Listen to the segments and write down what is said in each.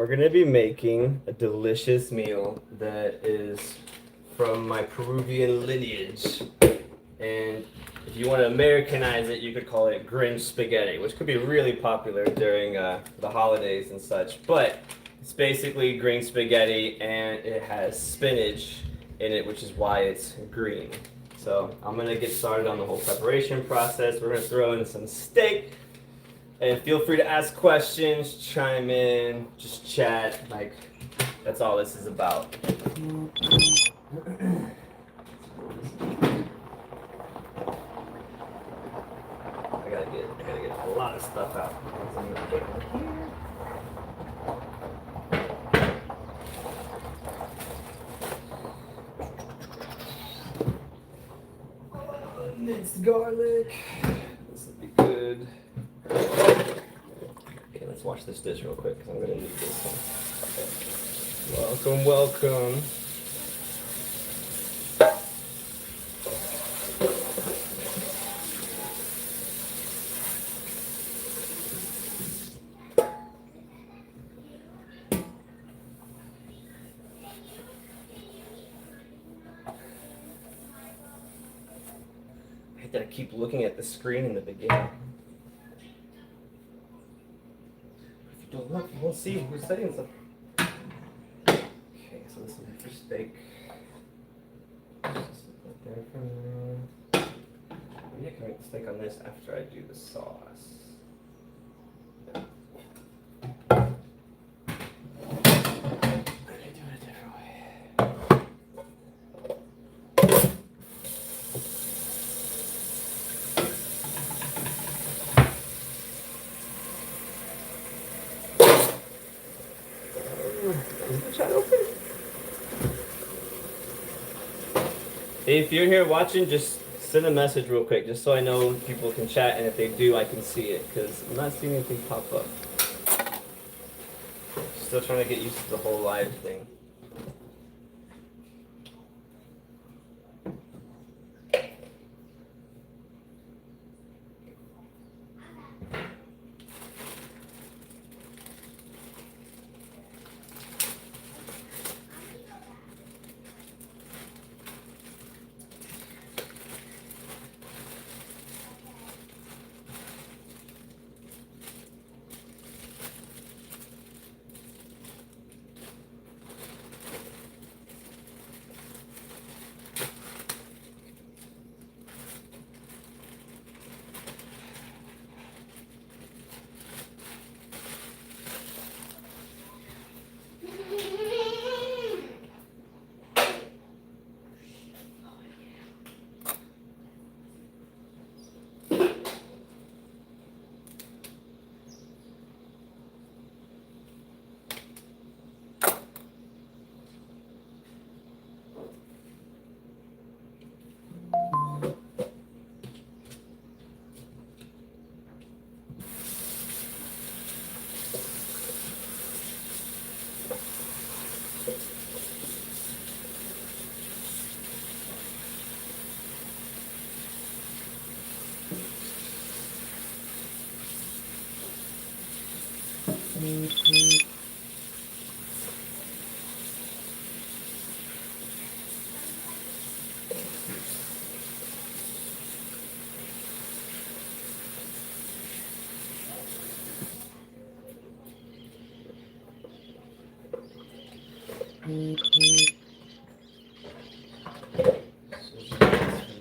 We're gonna be making a delicious meal that is from my Peruvian lineage. And if you want to Americanize it, you could call it Grinch spaghetti, which could be really popular during the holidays and such. But it's basically green spaghetti, and it has spinach in it, which is why it's green. So I'm gonna get started on the whole preparation process. We're gonna throw in some steak. And feel free to ask questions, chime in, just chat. Like, that's all this is about. I gotta get a lot of stuff out. So I'm gonna put it here. Minced garlic. This will be good. Okay, let's wash this dish real quick because I'm gonna need this one. Okay. Welcome, welcome. I hate that I keep looking at the screen in the beginning. If you don't look, you won't see who's saying something. Okay, so this will be for steak. Just put that there for now. Maybe I can make the steak on this after I do the sauce. If you're here watching, just send a message real quick, just so I know people can chat, and if they do, I can see it, because I'm not seeing anything pop up. Still trying to get used to the whole live thing.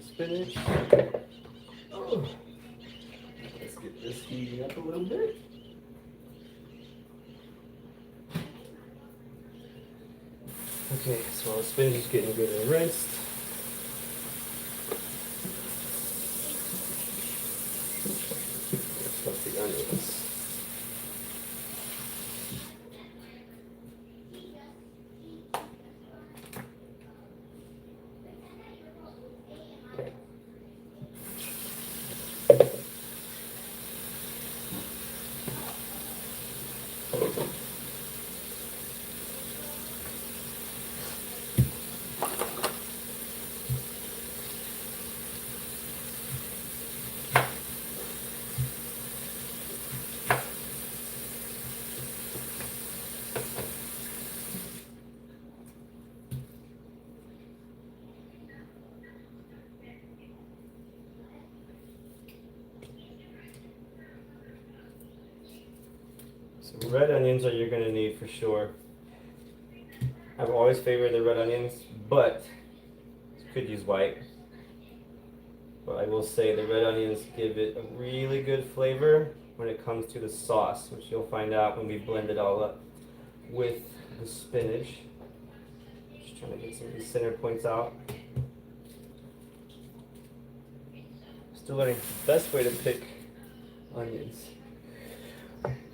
Spinach. Oh, let's get this heating up a little bit. Okay, so the spinach is getting good and rinsed. Let's put the onions. Red onions are you're gonna need for sure. I've always favored the red onions, but you could use white. But I will say the red onions give it a really good flavor when it comes to the sauce, which you'll find out when we blend it all up with the spinach. Just trying to get some of these center points out. Still learning the best way to pick onions.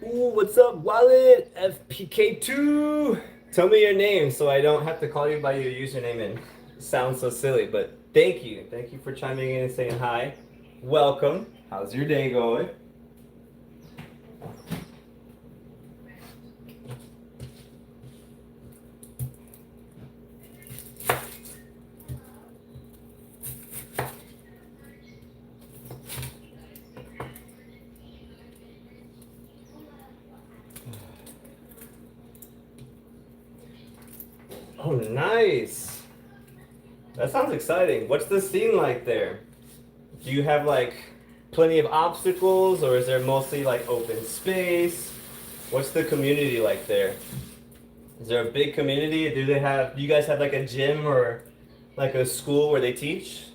Ooh, what's up, Wallet? FPK2! Tell me your name so I don't have to call you by your username and sound so silly, but thank you. Thank you for chiming in and saying hi. Welcome. How's your day going? Oh, nice. That sounds exciting. What's the scene like there? Do you have like plenty of obstacles, or is there mostly like open space? What's the community like there? Is there a big community? Do you guys have like a gym or like a school where they teach?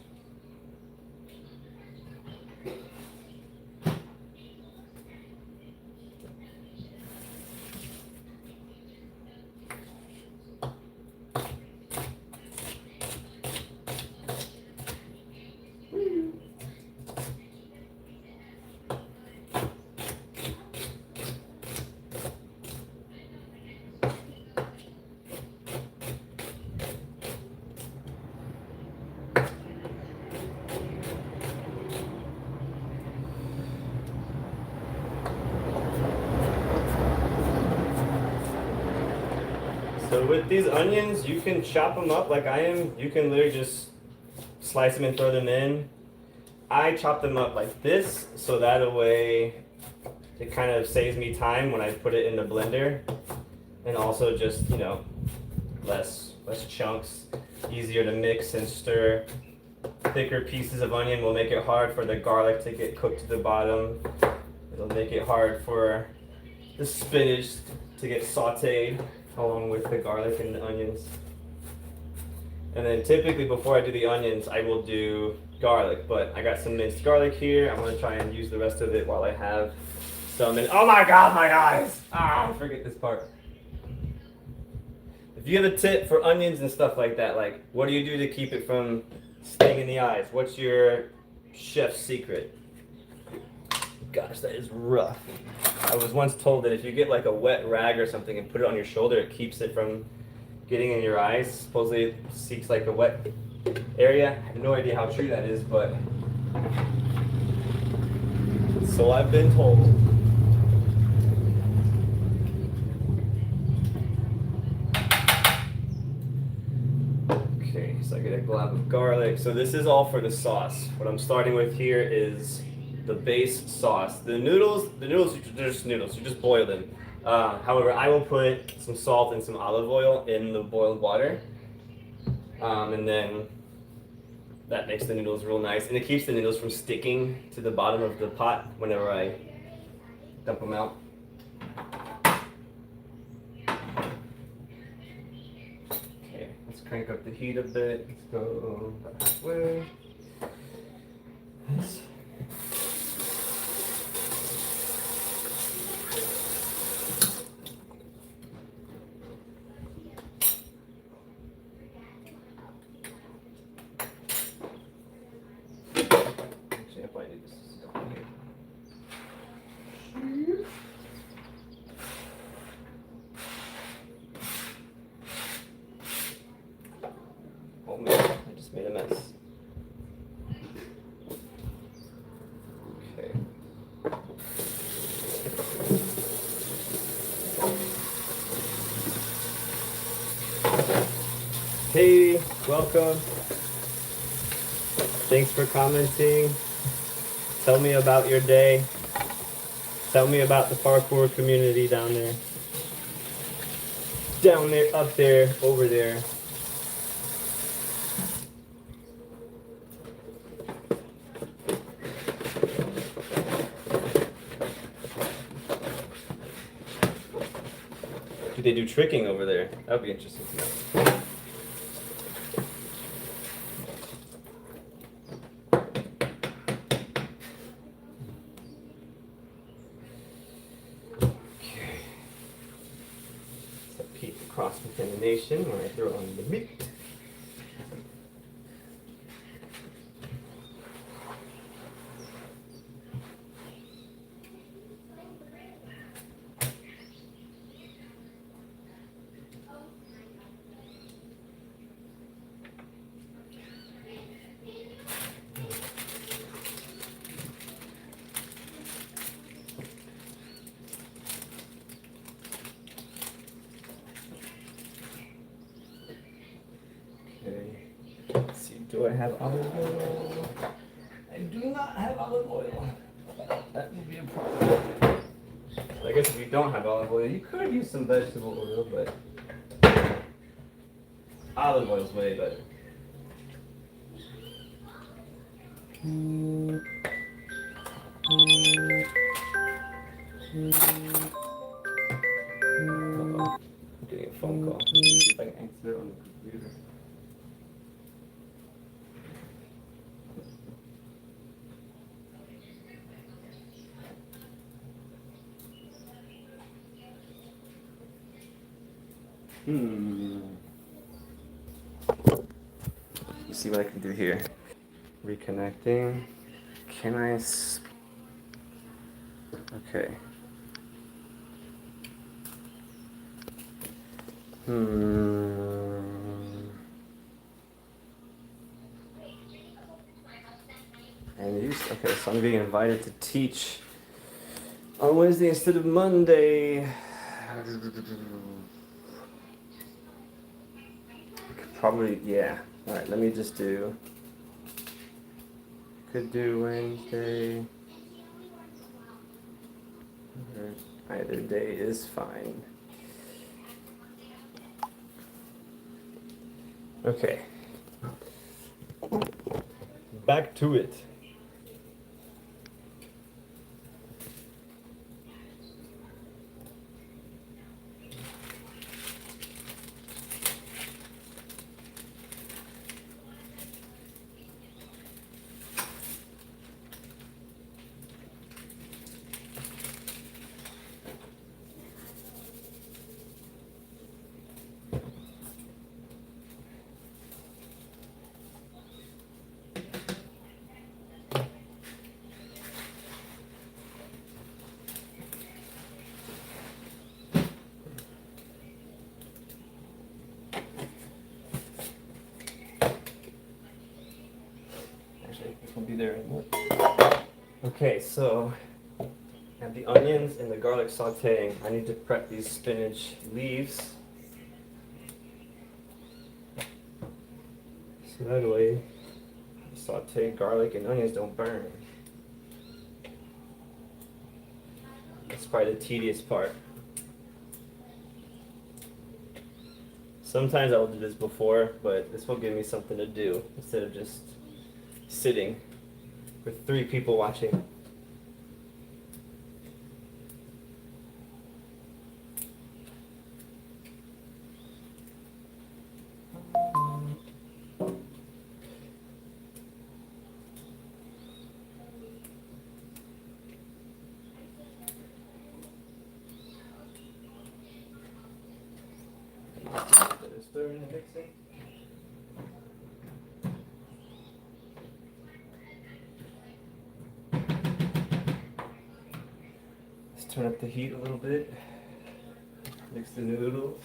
So with these onions, you can chop them up like I am. You can literally just slice them and throw them in. I chop them up like this, so that way it kind of saves me time when I put it in the blender. And also just, you know, less chunks, easier to mix and stir. Thicker pieces of onion will make it hard for the garlic to get cooked to the bottom. It'll make it hard for the spinach to get sauteed along with the garlic and the onions. And then typically before I do the onions, I will do garlic, but I got some minced garlic here. I'm gonna try and use the rest of it while I have some. And oh my God, my eyes! Ah, forget this part. If you have a tip for onions and stuff like that, like what do you do to keep it from staying in the eyes? What's your chef's secret? Gosh, that is rough. I was once told that if you get like a wet rag or something and put it on your shoulder, it keeps it from getting in your eyes. Supposedly it seeks like a wet area. I have no idea how true that is, but so I've been told. Okay, so I get a glob of garlic. So this is all for the sauce. What I'm starting with here is the base sauce. The noodles, they're just noodles. You just boil them. However, I will put some salt and some olive oil in the boiled water. And then that makes the noodles real nice. And it keeps the noodles from sticking to the bottom of the pot whenever I dump them out. Okay, let's crank up the heat a bit. Let's go about halfway. Oh man, I just made a mess. Okay. Hey, welcome. Thanks for commenting. Tell me about your day. Tell me about the parkour community down there. Down there, up there, over there. Maybe they do tricking over there. That would be interesting to know. Okay. So keep the cross within the nation when I throw on the meat. Okay. Let's see, do I have olive oil? I do not have olive oil. That would be a problem. I guess if you don't have olive oil, you could use some vegetable oil, but olive oil is way better. Uh-oh. I'm getting a phone call. Let me see if I can answer it on the computer. Let's see what I can do here. Reconnecting. Can I? Okay. Okay, so I'm being invited to teach on Wednesday instead of Monday. Probably, yeah. All right, let me just do. Could do Wednesday. Either day is fine. Okay. Back to it. This will be there in a minute. Okay, so I have the onions and the garlic sauteing. I need to prep these spinach leaves. So that way, sauteed garlic and onions don't burn. That's probably the tedious part. Sometimes I will do this before, but this will give me something to do instead of just sitting with 3 people watching. Stirring and mixing. Let's turn up the heat a little bit. Mix the noodles.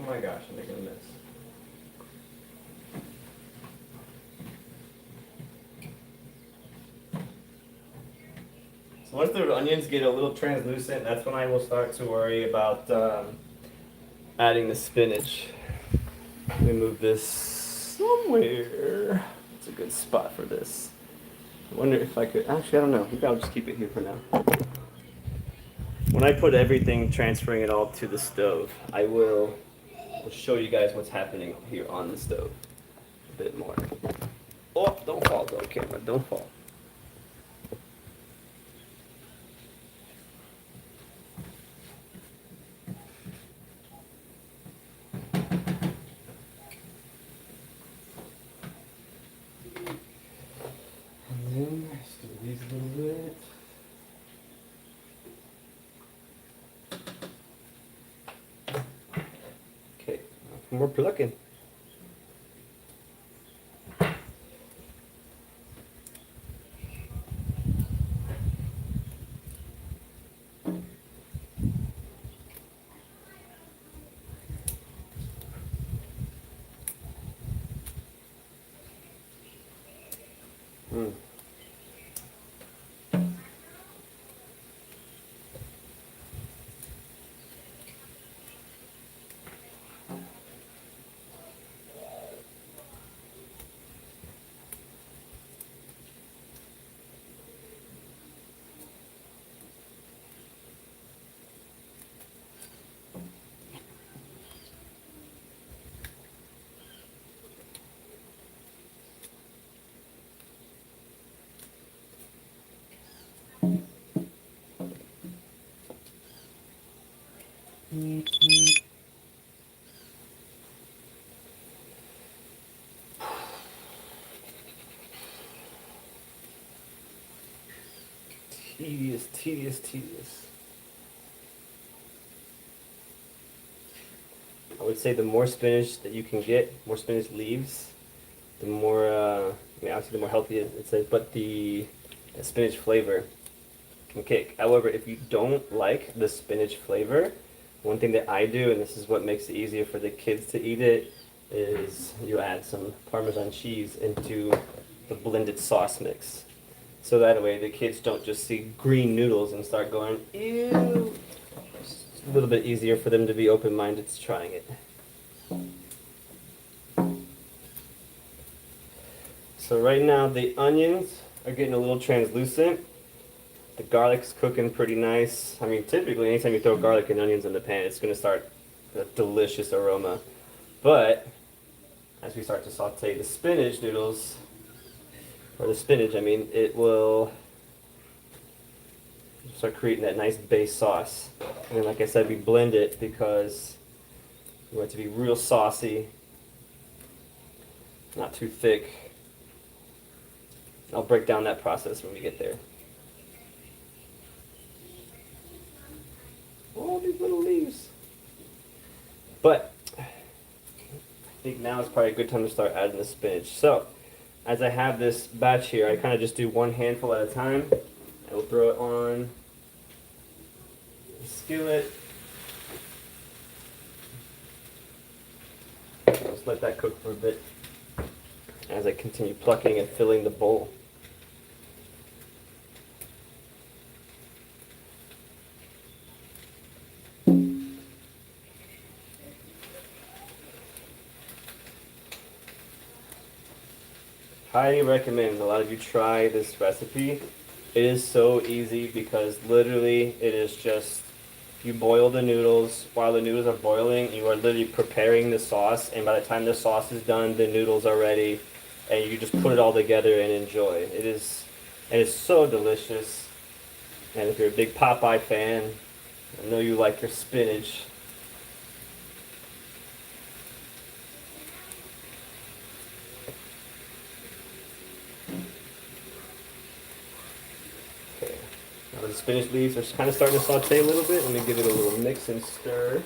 my gosh, I'm making a mess. So once the onions get a little translucent, that's when I will start to worry about adding the spinach. Let me move this somewhere. It's a good spot for this. I wonder if I could, actually I don't know, maybe I'll just keep it here for now. When I put everything, transferring it all to the stove, I'll show you guys what's happening here on the stove a bit more. Oh, don't fall though, camera, don't fall. And then stir these a little bit. Okay, more plucking. Tedious, tedious, tedious. I would say the more spinach that you can get, more spinach leaves, the more, I mean, obviously the more healthy it says, but the spinach flavor can kick. However, if you don't like the spinach flavor, one thing that I do, and this is what makes it easier for the kids to eat it, is you add some Parmesan cheese into the blended sauce mix. So that way the kids don't just see green noodles and start going, ew. It's a little bit easier for them to be open-minded to trying it. So right now the onions are getting a little translucent. The garlic's cooking pretty nice. I mean, typically anytime you throw garlic and onions in the pan, it's going to start a delicious aroma. But as we start to saute the spinach noodles, or the spinach, I mean, it will start creating that nice base sauce. And like I said, we blend it because we want it to be real saucy, not too thick. I'll break down that process when we get there. All these little leaves. But I think now is probably a good time to start adding the spinach. So as I have this batch here, I kind of just do one handful at a time. I will throw it on the skillet. Just let that cook for a bit as I continue plucking and filling the bowl. Highly recommend a lot of you try this recipe. It is so easy because literally it is just, you boil the noodles. While the noodles are boiling, you are literally preparing the sauce, and by the time the sauce is done, the noodles are ready, and you just put it all together and enjoy. It is so delicious. And if you're a big Popeye fan, I know you like your spinach. Now the spinach leaves are kind of starting to saute a little bit. Let me give it a little mix and stir.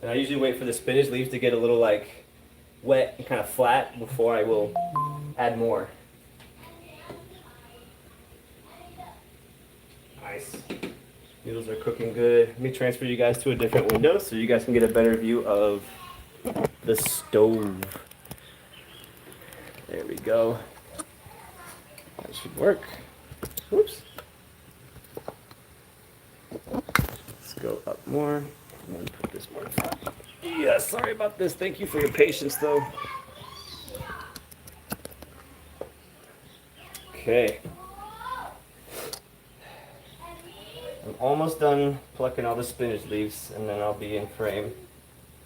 And I usually wait for the spinach leaves to get a little like wet and kind of flat before I will add more. Nice. Noodles are cooking good. Let me transfer you guys to a different window so you guys can get a better view of the stove. There we go. That should work. Whoops. Let's go up more and then put this more. Yeah, sorry about this. Thank you for your patience though. Okay. I'm almost done plucking all the spinach leaves and then I'll be in frame.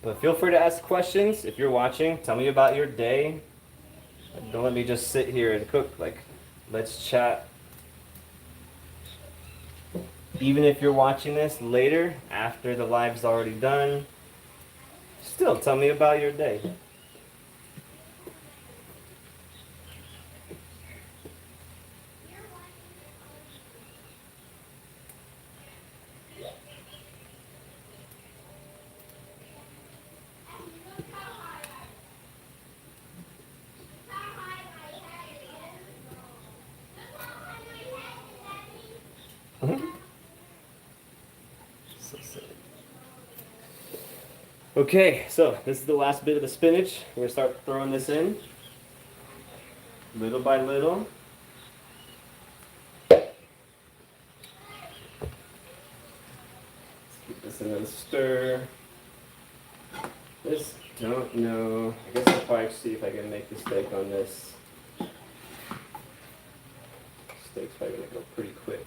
But feel free to ask questions if you're watching. Tell me about your day. Don't let me just sit here and cook. Like, let's chat. Even if you're watching this later, after the live's already done, still tell me about your day. So silly. Okay, so this is the last bit of the spinach. We're gonna start throwing this in, little by little. Let's keep this in a stir. This, don't know. I guess I'll probably see if I can make the steak on this. Steak's probably gonna go pretty quick.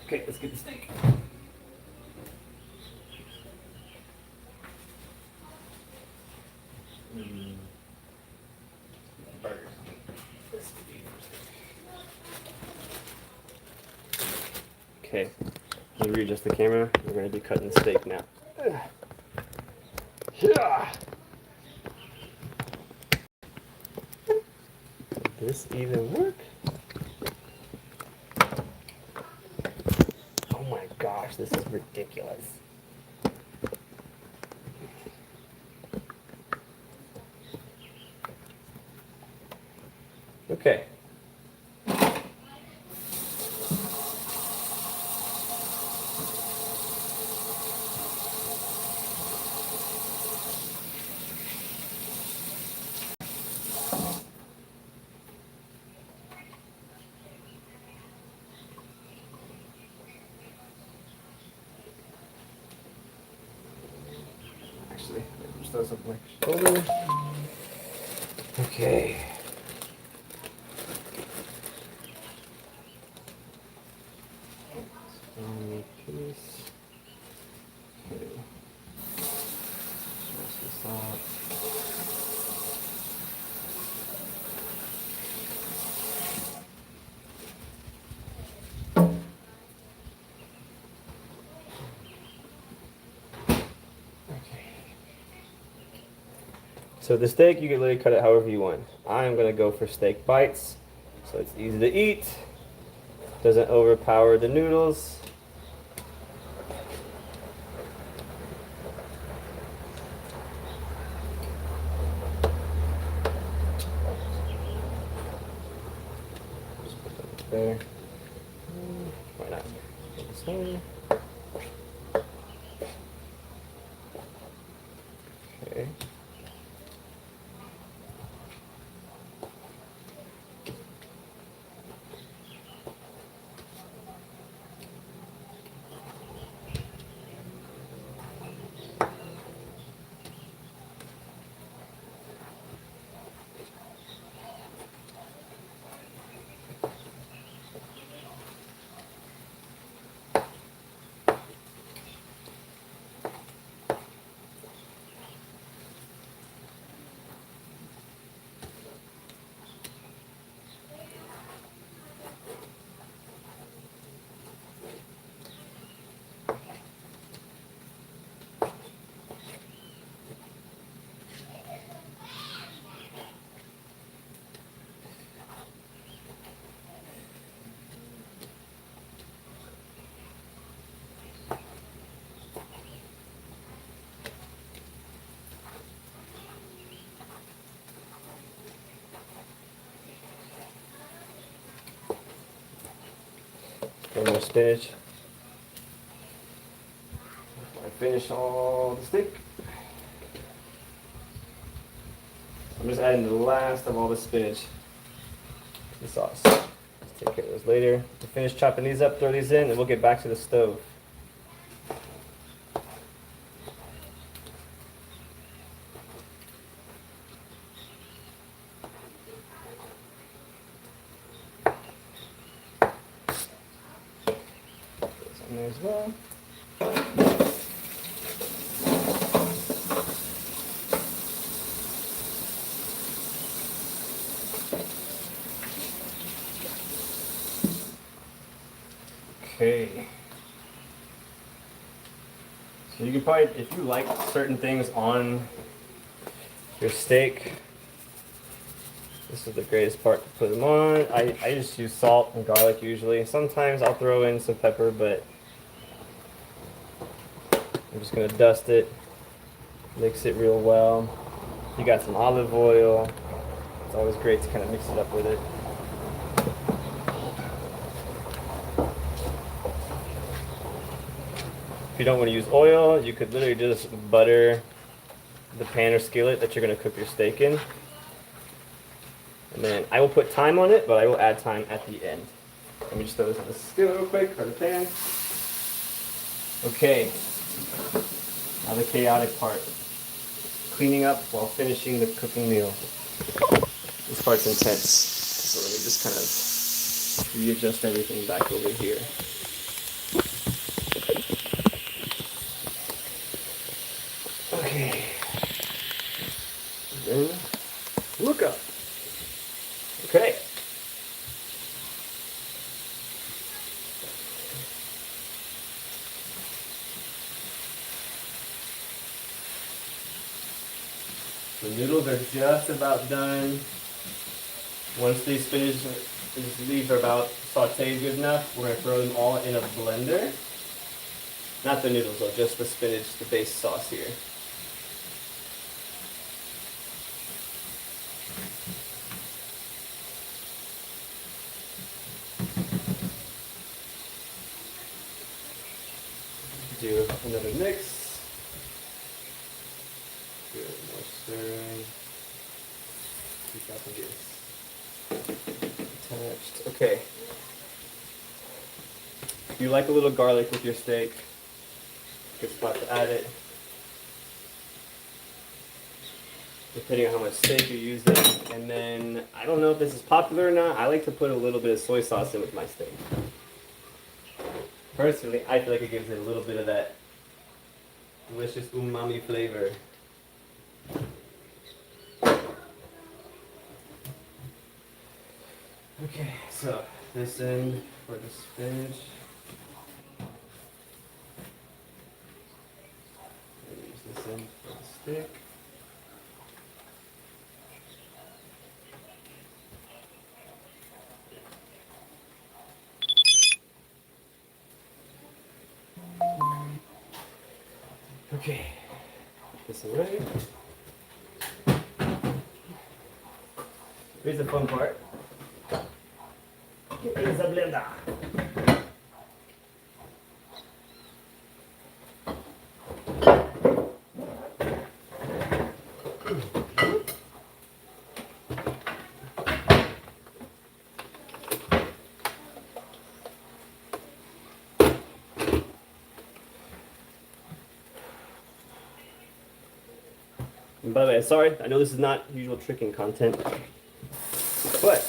Okay, let's get the steak. Burger. Okay, let me readjust the camera. We're going to be cutting the steak now. Yeah. Does this even work? Oh my gosh, this is ridiculous. Okay. Actually, push those up my shoulder. Okay. Piece. Okay. Just this out. So the steak, you can literally cut it however you want. I'm going to go for steak bites, so it's easy to eat, doesn't overpower the noodles. Just put that there. Why not? This way. Okay. more spinach. I finish all the steak. I'm just adding the last of all the spinach to the sauce. Let's take care of those later. To finish chopping these up, throw these in, and we'll get back to the stove. Those on there as well. Okay. So you can probably, if you like certain things on your steak, this is the greatest part to put them on. I just use salt and garlic usually. Sometimes I'll throw in some pepper, but I'm just gonna dust it, mix it real well. You got some olive oil. It's always great to kind of mix it up with it. If you don't want to use oil, you could literally just butter the pan or skillet that you're going to cook your steak in. And then I will put thyme on it, but I will add thyme at the end. Let me just throw this in the skillet real quick, or the pan. Okay, now the chaotic part. Cleaning up while finishing the cooking meal. This part's intense. So let me just kind of readjust everything back over here. Okay. Then look up. Okay. The noodles are just about done. Once these spinach leaves are about sauteed good enough, we're going to throw them all in a blender. Not the noodles though, just the spinach, the base sauce here. Do another mix. Do more stirring. Keep that attached. Okay. If you like a little garlic with your steak, good spot to add it. Depending on how much steak you're using. And then, I don't know if this is popular or not, I like to put a little bit of soy sauce in with my steak. Personally, I feel like it gives it a little bit of that delicious umami flavor. Okay, so this in for the spinach. Use this in for the steak. Okay, put this away. Here's the fun part. Here's the blender. And by the way, sorry, I know this is not usual tricking content, but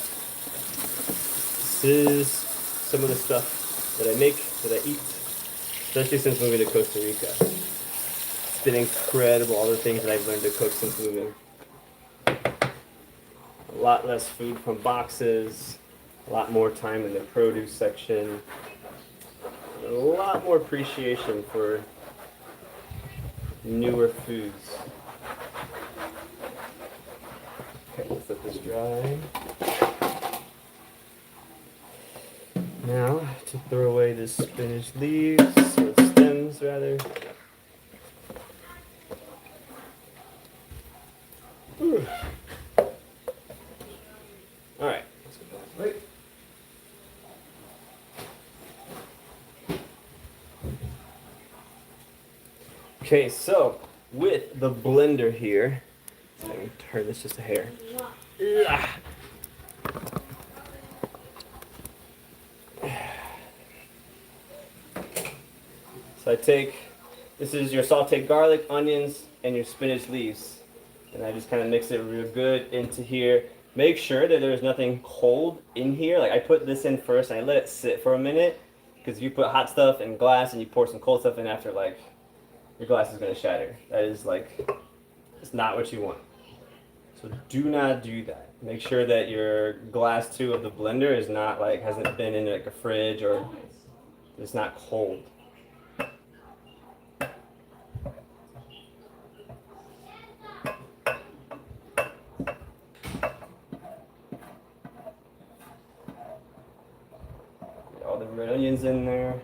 this is some of the stuff that I make, that I eat, especially since moving to Costa Rica. It's been incredible, all the things that I've learned to cook since moving. A lot less food from boxes, a lot more time in the produce section, a lot more appreciation for newer foods. Okay, let's let this dry. Now, to throw away the spinach leaves, or stems rather. Alright, let's go back. Wait. Okay, so with the blender here, let me turn this just a hair. So I take, this is your sauteed garlic, onions, and your spinach leaves. And I just kind of mix it real good into here. Make sure that there's nothing cold in here. Like I put this in first and I let it sit for a minute. Because if you put hot stuff in glass and you pour some cold stuff in after, like, your glass is going to shatter. That is like, it's not what you want. So do not do that. Make sure that your glass too of the blender is not like, hasn't been in like a fridge or it's not cold. Get all the red onions in there.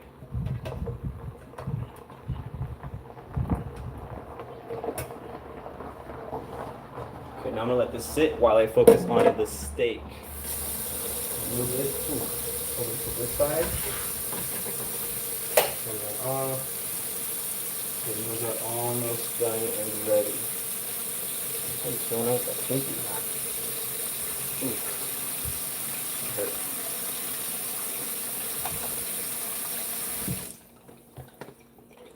Now I'm gonna let this sit while I focus on the steak. Move this over to this side. Turn that off. And those are almost done and ready. I'm showing out that pinky. Ooh. Hurt.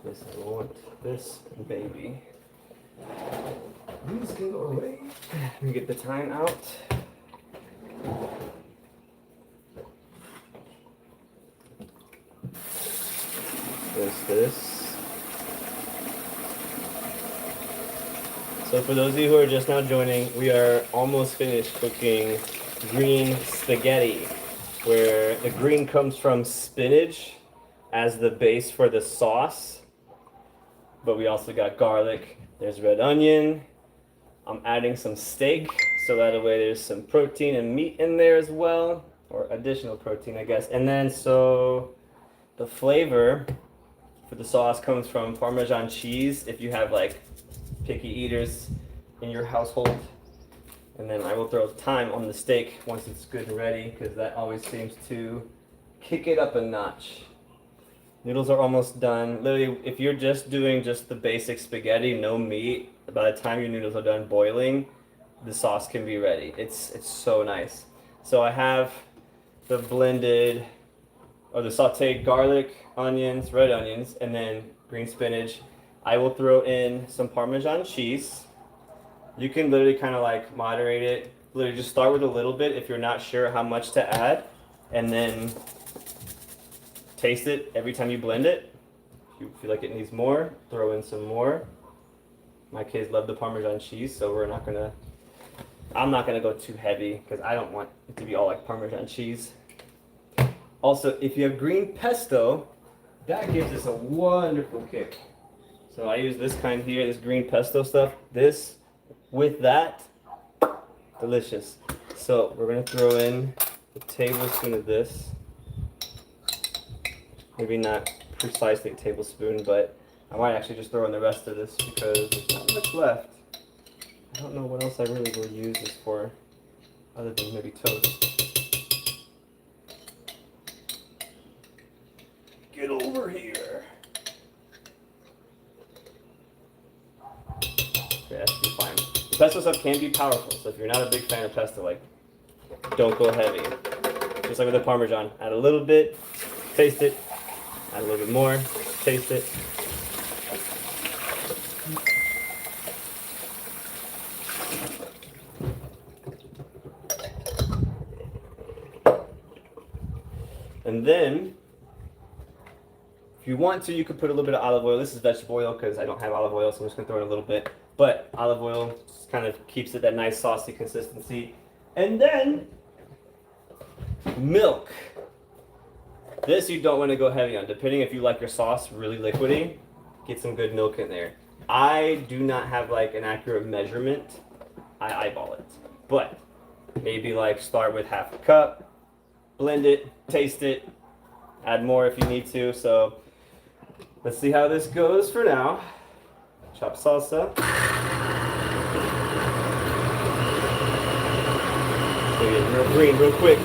This I want this baby. These can go away. Let me get the thyme out. This. So for those of you who are just now joining, we are almost finished cooking green spaghetti, where the green comes from spinach as the base for the sauce, but we also got garlic. There's red onion. I'm adding some steak, so that way there's some protein and meat in there as well, or additional protein, I guess. And then so the flavor for the sauce comes from Parmesan cheese, if you have like picky eaters in your household. And then I will throw thyme on the steak once it's good and ready, because that always seems to kick it up a notch. Noodles are almost done. Literally, if you're just doing just the basic spaghetti, no meat, by the time your noodles are done boiling, the sauce can be ready. It's so nice. So I have the blended, or the sauteed garlic, onions, red onions, and then green spinach. I will throw in some Parmesan cheese. You can literally kind of like moderate it. Literally just start with a little bit if you're not sure how much to add, and then taste it every time you blend it. If you feel like it needs more, throw in some more. My kids love the Parmesan cheese, so I'm not gonna go too heavy because I don't want it to be all like Parmesan cheese. Also, if you have green pesto, that gives us a wonderful kick. So I use this kind here, this green pesto stuff. This with that, delicious. So we're gonna throw in a tablespoon of this. Maybe not precisely a tablespoon, but I might actually just throw in the rest of this because there's not much left. I don't know what else I really will use this for, other than maybe toast. Get over here. Okay, that should be fine. The pesto stuff can be powerful, so if you're not a big fan of pesto, like, don't go heavy. Just like with the Parmesan, add a little bit, taste it, add a little bit more, taste it. And then, if you want to, you could put a little bit of olive oil. This is vegetable oil because I don't have olive oil, so I'm just going to throw in a little bit. But olive oil just kind of keeps it that nice saucy consistency. And then, milk. This you don't want to go heavy on. Depending if you like your sauce really liquidy, get some good milk in there. I do not have like an accurate measurement. I eyeball it. But maybe like start with half a cup. Blend it, taste it, add more if you need to. So let's see how this goes for now. Chop salsa. So get real green real quick.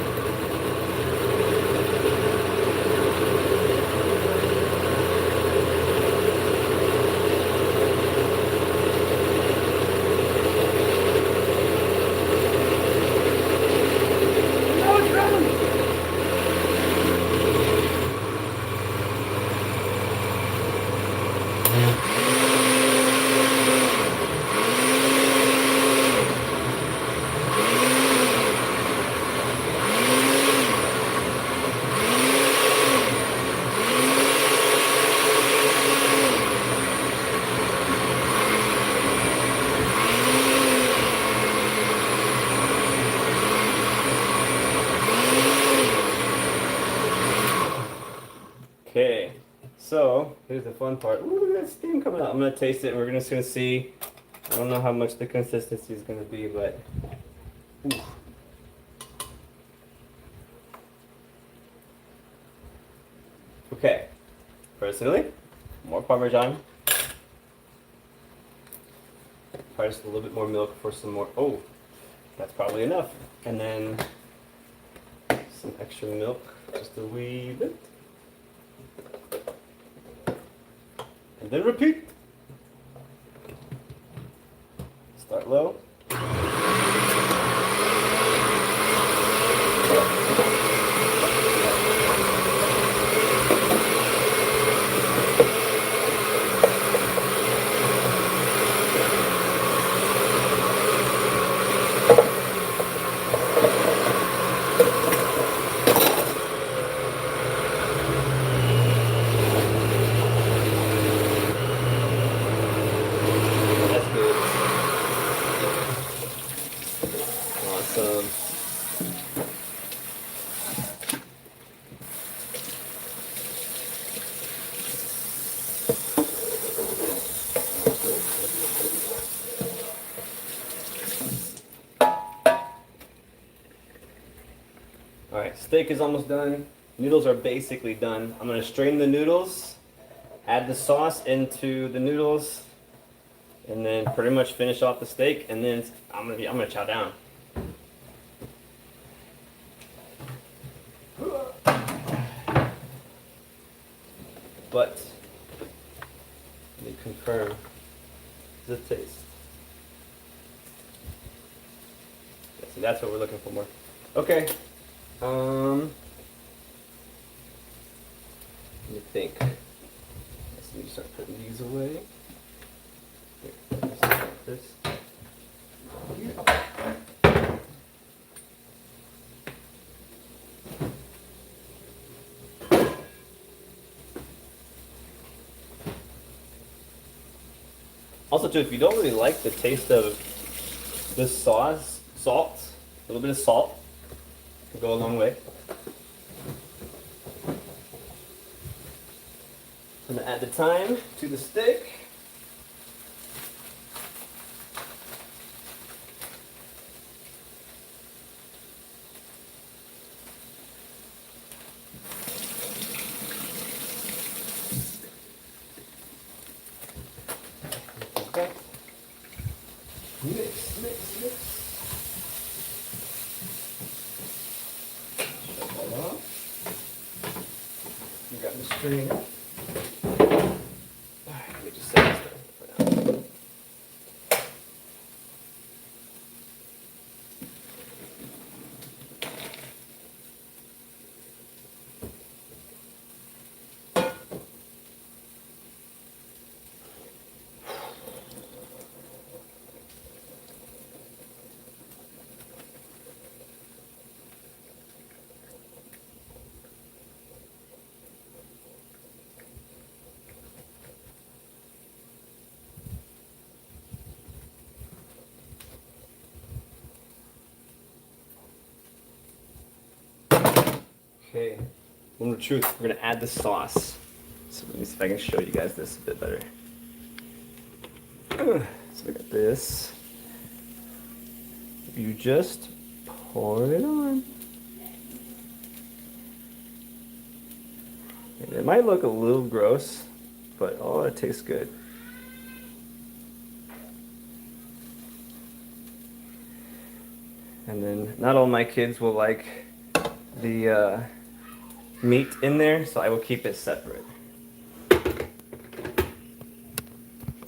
here's the fun part. Ooh, look at that steam coming out. I'm gonna taste it and we're just gonna see. I don't know how much the consistency is gonna be, but ooh. Okay, personally, more Parmesan. Probably just a little bit more milk for some more. Oh, that's probably enough. And then some extra milk, just a wee bit. And then repeat. Start low. Awesome. All right, steak is almost done. Noodles are basically done. I'm gonna strain the noodles, add the sauce into the noodles, and then pretty much finish off the steak. And then I'm gonna chow down. But let me confirm the taste. Yeah, see, that's what we're looking for more. Okay. Let me think. Let me start putting these away. Here, let me start this. Also, too, if you don't really like the taste of this sauce, salt, a little bit of salt can go a long way. I'm gonna add the thyme to the steak. Okay. Mix, mix, mix. Shut that off. You got the strainer. Alright, let me just set this down for now. Okay, moment of truth, we're gonna add the sauce. So let me see if I can show you guys this a bit better. So we got this. You just pour it on. And it might look a little gross, but oh, it tastes good. And then not all my kids will like the meat in there, so I will keep it separate.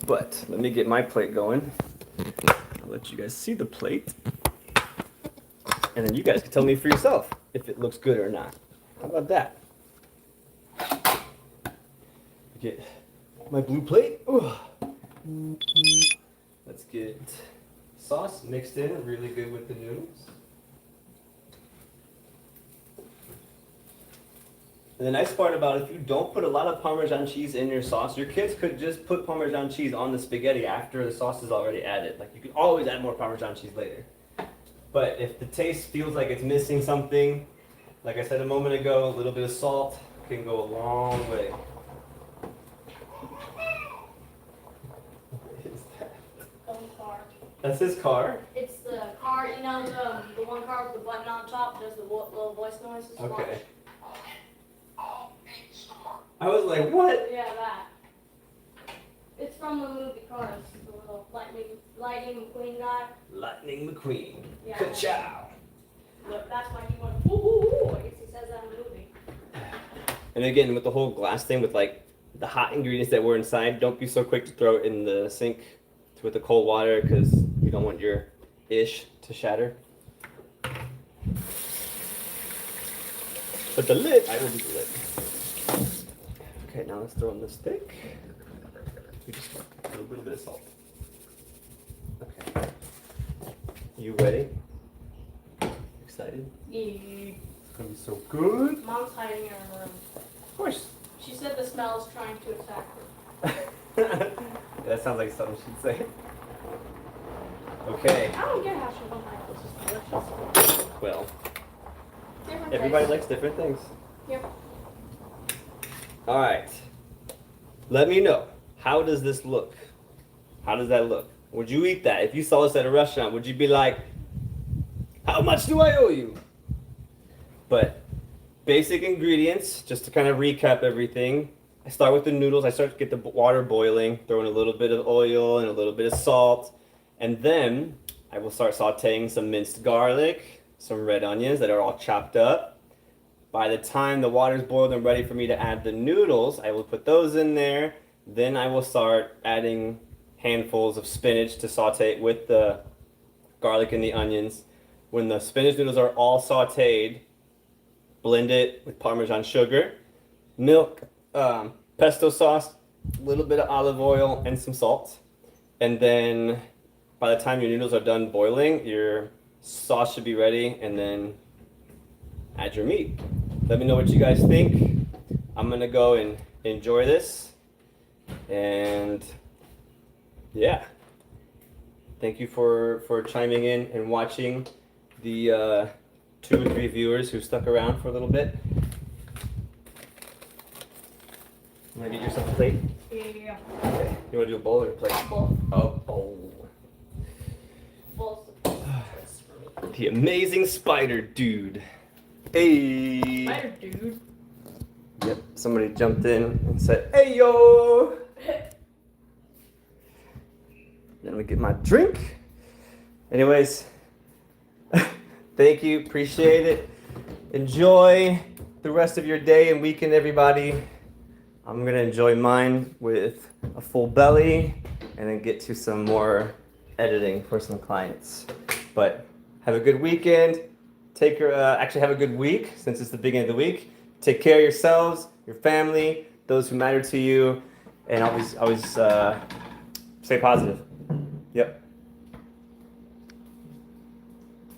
But let me get my plate going. I'll let you guys see the plate. And then you guys can tell me for yourself if it looks good or not. How about that? Get my blue plate. Ooh. Let's get sauce mixed in really good with the noodles. And the nice part about it, if you don't put a lot of Parmesan cheese in your sauce, your kids could just put Parmesan cheese on the spaghetti after the sauce is already added. Like, you can always add more Parmesan cheese later. But if the taste feels like it's missing something, like I said a moment ago, a little bit of salt can go a long way. That's his car? It's the car, you know, the one car with the button on top does the little voice noises. Okay. I was like, what? Yeah, that. It's from the movie Cars, the little Lightning McQueen guy. Lightning McQueen. Yeah. Ka-chow. Look, that's why he went, ooh, ooh, ooh. I guess he says that in the movie. And again, with the whole glass thing, with like the hot ingredients that were inside, don't be so quick to throw it in the sink with the cold water because you don't want your ish to shatter. But the lid, I will do the lid. Okay, now let's throw in the stick. We just put a little bit of salt. Okay. You ready? Excited? Yeah. It's gonna be so good. Mom's hiding in her room. Of course. She said the smell is trying to attack her. That sounds like something she'd say. Okay. I don't get how she don't like this. It's delicious. Well, Different everybody taste. likes different things. Yep. All right. Let me know. How does this look? How does that look? Would you eat that? If you saw this at a restaurant, would you be like, how much do I owe you? But basic ingredients, just to kind of recap everything. I start with the noodles. I start to get the water boiling, throw in a little bit of oil and a little bit of salt. And then I will start sauteing some minced garlic, some red onions that are all chopped up. By the time the water's boiled and ready for me to add the noodles, I will put those in there. Then I will start adding handfuls of spinach to saute with the garlic and the onions. When the spinach noodles are all sauteed, blend it with Parmesan sugar, milk, pesto sauce, a little bit of olive oil, and some salt. And then by the time your noodles are done boiling, your sauce should be ready, and then add your meat. Let me know what you guys think. I'm gonna go and enjoy this. And yeah, thank you for chiming in and watching the 2 or 3 viewers who stuck around for a little bit. You wanna get yourself a plate? Yeah. Okay. You wanna do a bowl or a plate? Bowl. A bowl. Bowl's the best for me. The amazing spider dude. Hey. Spider dude. Yep. Somebody jumped in and said, "Hey yo." Then we get my drink. Anyways, thank you. Appreciate it. Enjoy the rest of your day and weekend, everybody. I'm gonna enjoy mine with a full belly and then get to some more editing for some clients. But have a good weekend. Actually have a good week since it's the beginning of the week. Take care of yourselves, your family, those who matter to you, and always stay positive. Yep.